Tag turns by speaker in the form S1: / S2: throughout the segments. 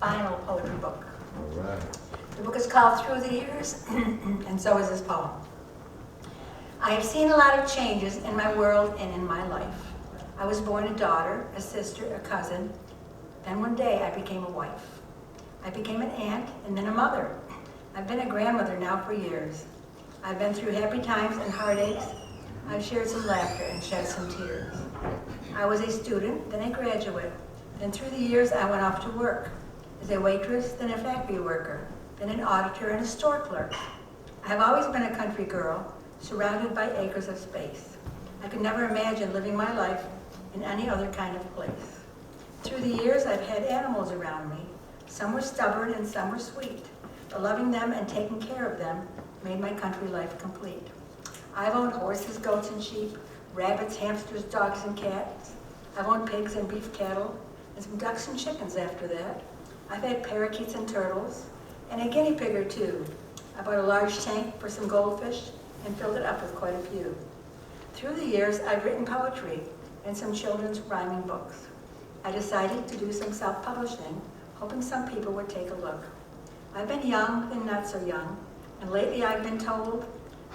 S1: final poetry book.
S2: All right.
S1: The book is called Through the Years, and so is this poem. I have seen a lot of changes in my world and in my life. I was born a daughter, a sister, a cousin. Then one day I became a wife. I became an aunt and then a mother. I've been a grandmother now for years. I've been through happy times and heartaches. I've shared some laughter and shed some tears. I was a student, then a graduate. Then through the years I went off to work. As a waitress, then a factory worker, then an auditor and a store clerk. I have always been a country girl, surrounded by acres of space. I could never imagine living my life in any other kind of place. Through the years, I've had animals around me. Some were stubborn and some were sweet, but loving them and taking care of them made my country life complete. I've owned horses, goats, and sheep, rabbits, hamsters, dogs, and cats. I've owned pigs and beef cattle, and some ducks and chickens after that. I've had parakeets and turtles, and a guinea pig or two. I bought a large tank for some goldfish and filled it up with quite a few. Through the years, I've written poetry and some children's rhyming books. I decided to do some self-publishing, hoping some people would take a look. I've been young and not so young, and lately I've been told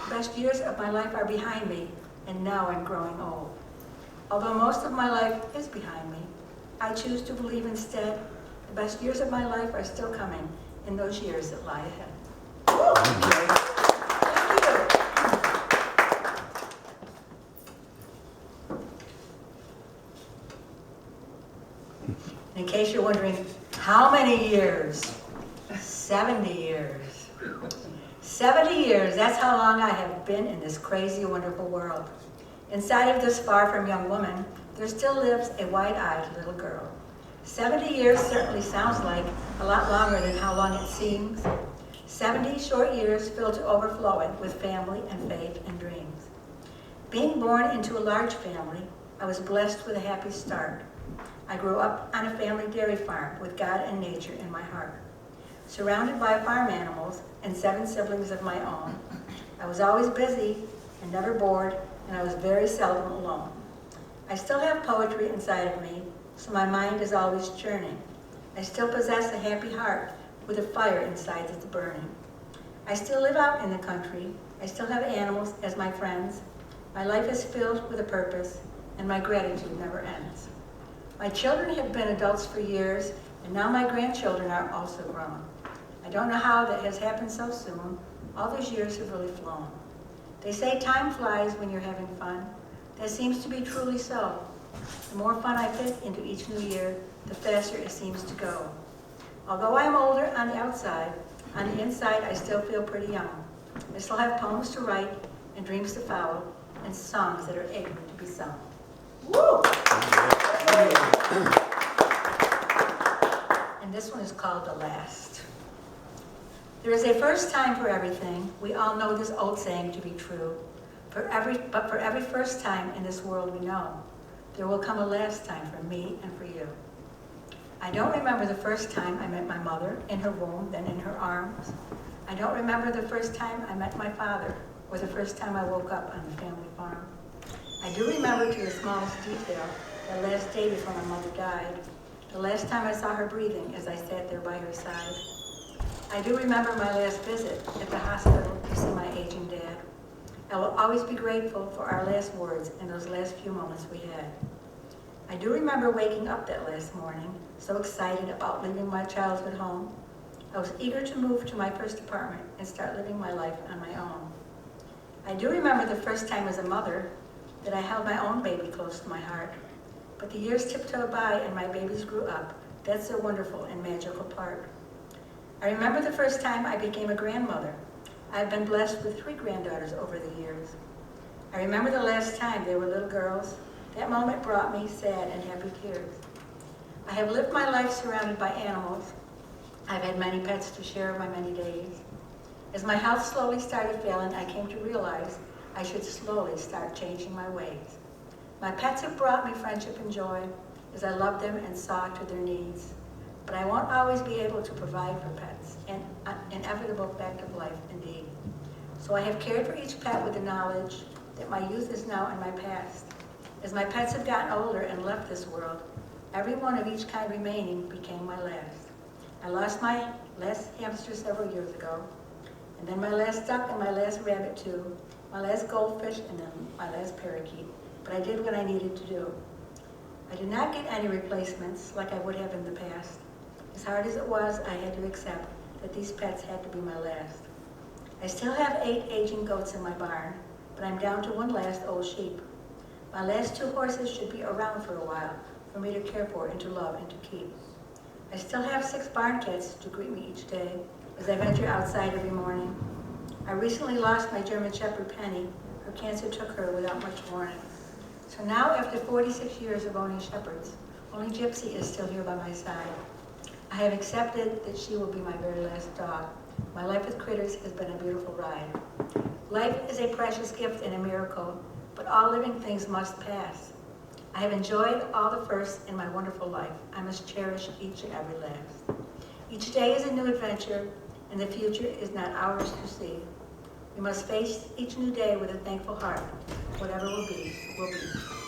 S1: the best years of my life are behind me, and now I'm growing old. Although most of my life is behind me, I choose to believe instead the best years of my life are still coming in those years that lie ahead. Thank you. In case you're wondering, how many years? 70 years. 70 years, that's how long I have been in this crazy, wonderful world. Inside of this far from young woman, there still lives a wide-eyed little girl. 70 years certainly sounds like a lot longer than how long it seems. 70 short years filled to overflowing with family and faith and dreams. Being born into a large family, I was blessed with a happy start. I grew up on a family dairy farm with God and nature in my heart. Surrounded by farm animals and 7 siblings of my own, I was always busy and never bored, and I was very seldom alone. I still have poetry inside of me, so my mind is always churning. I still possess a happy heart with a fire inside that's burning. I still live out in the country. I still have animals as my friends. My life is filled with a purpose, and my gratitude never ends. My children have been adults for years, and now my grandchildren are also grown. I don't know how that has happened so soon. All those years have really flown. They say time flies when you're having fun. That seems to be truly so. The more fun I fit into each new year, the faster it seems to go. Although I'm older on the outside, on the inside I still feel pretty young. I still have poems to write and dreams to follow and songs that are ignorant to be sung. Woo! And this one is called The Last. There is a first time for everything. We all know this old saying to be true. But for every first time in this world we know, there will come a last time for me and for you. I don't remember the first time I met my mother, in her womb, then in her arms. I don't remember the first time I met my father, or the first time I woke up on the family farm. I do remember to the smallest detail the last day before my mother died, the last time I saw her breathing as I sat there by her side. I do remember my last visit at the hospital to see my aging dad. I will always be grateful for our last words and those last few moments we had. I do remember waking up that last morning, so excited about leaving my childhood home. I was eager to move to my first apartment and start living my life on my own. I do remember the first time as a mother that I held my own baby close to my heart. But the years tiptoed by and my babies grew up. That's the wonderful and magical part. I remember the first time I became a grandmother. I've been blessed with 3 granddaughters over the years. I remember the last time they were little girls. That moment brought me sad and happy tears. I have lived my life surrounded by animals. I've had many pets to share my many days. As my health slowly started failing, I came to realize I should slowly start changing my ways. My pets have brought me friendship and joy as I loved them and saw to their needs. But I won't always be able to provide for pets, an inevitable fact of life indeed. So I have cared for each pet with the knowledge that my youth is now in my past. As my pets have gotten older and left this world, every one of each kind remaining became my last. I lost my last hamster several years ago, and then my last duck and my last rabbit too, my last goldfish and then my last parakeet. But I did what I needed to do. I did not get any replacements like I would have in the past. As hard as it was, I had to accept that these pets had to be my last. I still have 8 aging goats in my barn, but I'm down to 1 last old sheep. My last 2 horses should be around for a while for me to care for and to love and to keep. I still have 6 barn cats to greet me each day as I venture outside every morning. I recently lost my German Shepherd Penny. Her cancer took her without much warning. So now, after 46 years of owning shepherds, only Gypsy is still here by my side. I have accepted that she will be my very last dog. My life with critters has been a beautiful ride. Life is a precious gift and a miracle, but all living things must pass. I have enjoyed all the firsts in my wonderful life. I must cherish each and every last. Each day is a new adventure, and the future is not ours to see. We must face each new day with a thankful heart. Whatever will be, will be.